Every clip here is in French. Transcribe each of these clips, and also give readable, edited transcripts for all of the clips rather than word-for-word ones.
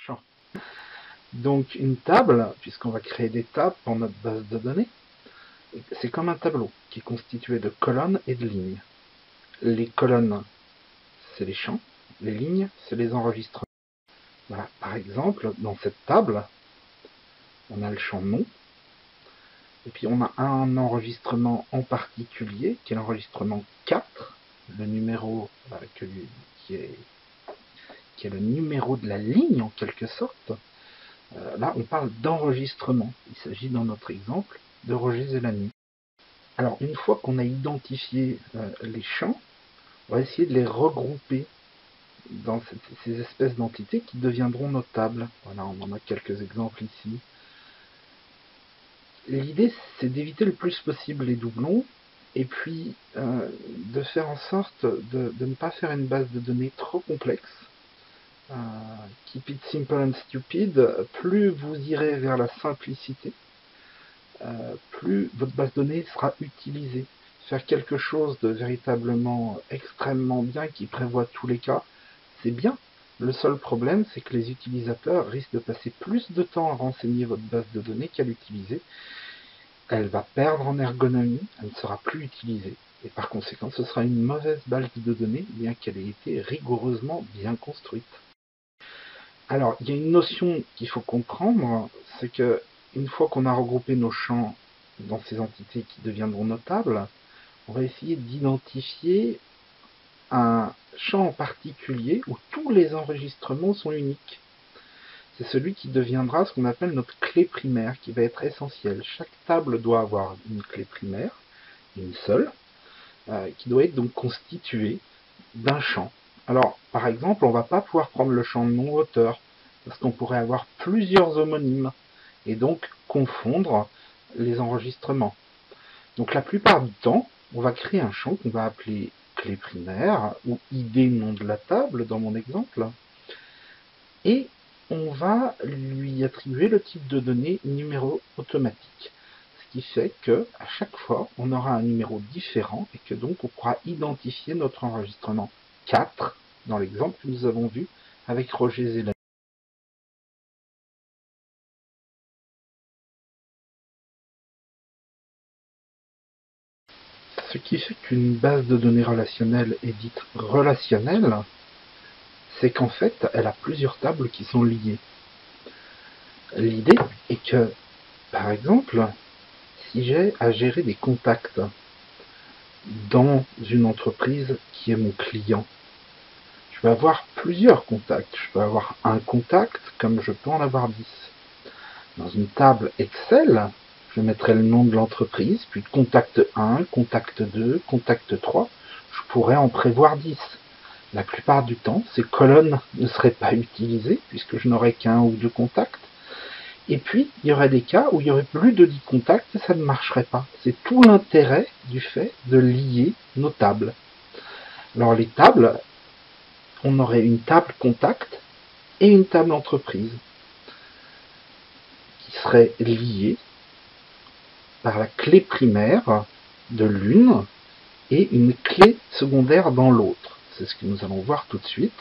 champ. Donc une table, puisqu'on va créer des tables pour notre base de données, c'est comme un tableau qui est constitué de colonnes et de lignes. Les colonnes, c'est les champs, les lignes, c'est les enregistrements. Voilà. Par exemple, dans cette table, on a le champ nom, et puis on a un enregistrement en particulier, qui est l'enregistrement 4, le numéro qui est le numéro de la ligne en quelque sorte. Là, on parle d'enregistrement. Il s'agit dans notre exemple de Roger Zelani. Alors, une fois qu'on a identifié les champs, on va essayer de les regrouper dans ces espèces d'entités qui deviendront nos tables. Voilà, on en a quelques exemples ici. L'idée, c'est d'éviter le plus possible les doublons, et puis de faire en sorte de ne pas faire une base de données trop complexe. Keep it simple and stupid. Plus vous irez vers la simplicité, plus votre base de données sera utilisée. Faire quelque chose de véritablement extrêmement bien qui prévoit tous les cas, c'est bien. Le seul problème, c'est que les utilisateurs risquent de passer plus de temps à renseigner votre base de données qu'à l'utiliser. Elle va perdre en ergonomie, elle ne sera plus utilisée. Et par conséquent, ce sera une mauvaise base de données, bien qu'elle ait été rigoureusement bien construite. Alors, il y a une notion qu'il faut comprendre, c'est que une fois qu'on a regroupé nos champs dans ces entités qui deviendront notables, on va essayer d'identifier un champ en particulier où tous les enregistrements sont uniques. C'est celui qui deviendra ce qu'on appelle notre clé primaire, qui va être essentielle. Chaque table doit avoir une clé primaire, une seule, qui doit être donc constituée d'un champ. Alors, par exemple, on ne va pas pouvoir prendre le champ nom-auteur, parce qu'on pourrait avoir plusieurs homonymes, et donc confondre les enregistrements. Donc la plupart du temps, on va créer un champ qu'on va appeler clé primaire, ou ID nom de la table, dans mon exemple, et on va lui attribuer le type de données numéro automatique. Ce qui fait que à chaque fois, on aura un numéro différent et que donc on pourra identifier notre enregistrement 4 dans l'exemple que nous avons vu avec Roger Zelani. Ce qui fait qu'une base de données relationnelle est dite relationnelle, c'est qu'en fait, elle a plusieurs tables qui sont liées. L'idée est que, par exemple, si j'ai à gérer des contacts dans une entreprise qui est mon client, je vais avoir plusieurs contacts. Je peux avoir un contact comme je peux en avoir 10. Dans une table Excel, je mettrai le nom de l'entreprise, puis contact 1, contact 2, contact 3. Je pourrais en prévoir 10. La plupart du temps, ces colonnes ne seraient pas utilisées, puisque je n'aurais qu'un ou deux contacts. Et puis, il y aurait des cas où il y aurait plus de 10 contacts et ça ne marcherait pas. C'est tout l'intérêt du fait de lier nos tables. Alors les tables, on aurait une table contact et une table entreprise qui seraient liées par la clé primaire de l'une et une clé secondaire dans l'autre. C'est ce que nous allons voir tout de suite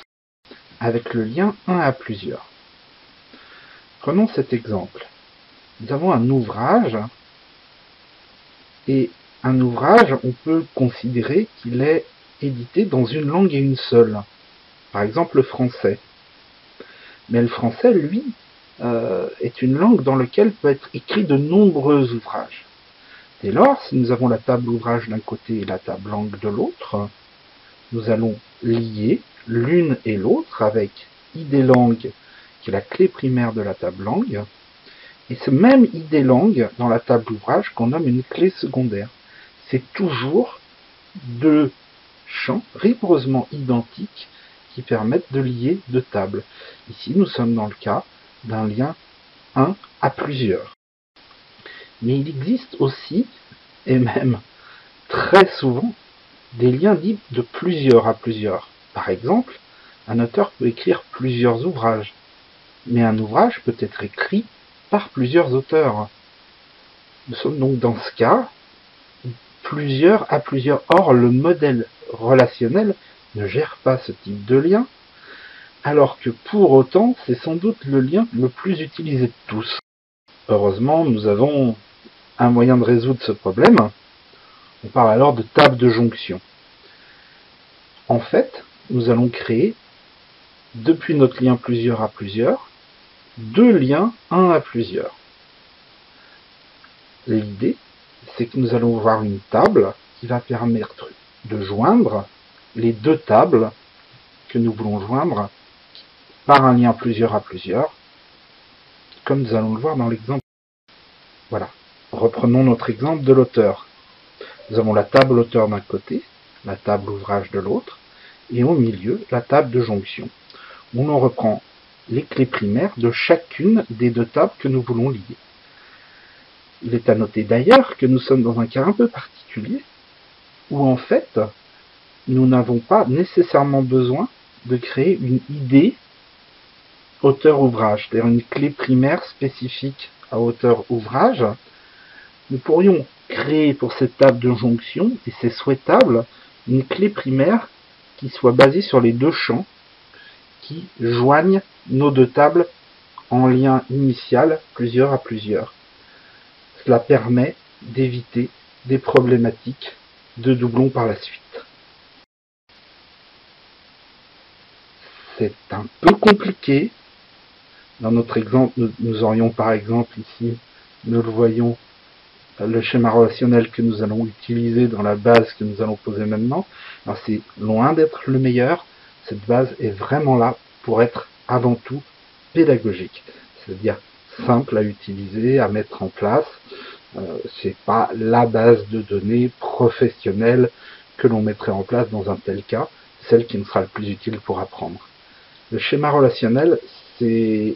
avec le lien 1 à plusieurs. Prenons cet exemple. Nous avons un ouvrage et un ouvrage, on peut considérer qu'il est édité dans une langue et une seule. Par exemple, le français. Mais le français, lui, est une langue dans laquelle peut être écrit de nombreux ouvrages. Dès lors, si nous avons la table ouvrage d'un côté et la table langue de l'autre, nous allons lier l'une et l'autre avec ID langue, qui est la clé primaire de la table langue, et ce même ID langue dans la table ouvrage qu'on nomme une clé secondaire. C'est toujours deux champs rigoureusement identiques qui permettent de lier deux tables. Ici, nous sommes dans le cas d'un lien 1 à plusieurs. Mais il existe aussi, et même très souvent, des liens dits de plusieurs à plusieurs. Par exemple, un auteur peut écrire plusieurs ouvrages, mais un ouvrage peut être écrit par plusieurs auteurs. Nous sommes donc dans ce cas plusieurs à plusieurs. Or, le modèle relationnel ne gère pas ce type de lien. alors que pour autant, c'est sans doute le lien le plus utilisé de tous. Heureusement, nous avons un moyen de résoudre ce problème. On parle alors de table de jonction. En fait, nous allons créer, depuis notre lien plusieurs à plusieurs, deux liens un à plusieurs. L'idée, c'est que nous allons voir une table qui va permettre de joindre les deux tables que nous voulons joindre par un lien plusieurs à plusieurs, comme nous allons le voir dans l'exemple. Voilà. Reprenons notre exemple de l'auteur. Nous avons la table auteur d'un côté, la table ouvrage de l'autre, et au milieu, la table de jonction, où l'on reprend les clés primaires de chacune des deux tables que nous voulons lier. Il est à noter d'ailleurs que nous sommes dans un cas un peu particulier, où en fait, nous n'avons pas nécessairement besoin de créer une idée auteur-ouvrage, c'est-à-dire une clé primaire spécifique à auteur-ouvrage. Nous pourrions créer pour cette table de jonction, et c'est souhaitable, une clé primaire qui soit basée sur les deux champs qui joignent nos deux tables en lien initial plusieurs à plusieurs. Cela permet d'éviter des problématiques de doublons par la suite. C'est un peu compliqué. Dans notre exemple, nous aurions par exemple ici, nous le voyons, le schéma relationnel que nous allons utiliser dans la base que nous allons poser maintenant. Alors c'est loin d'être le meilleur. Cette base est vraiment là pour être avant tout pédagogique, c'est-à-dire simple à utiliser, à mettre en place. C'est pas la base de données professionnelle que l'on mettrait en place dans un tel cas, celle qui nous sera le plus utile pour apprendre. Le schéma relationnel, c'est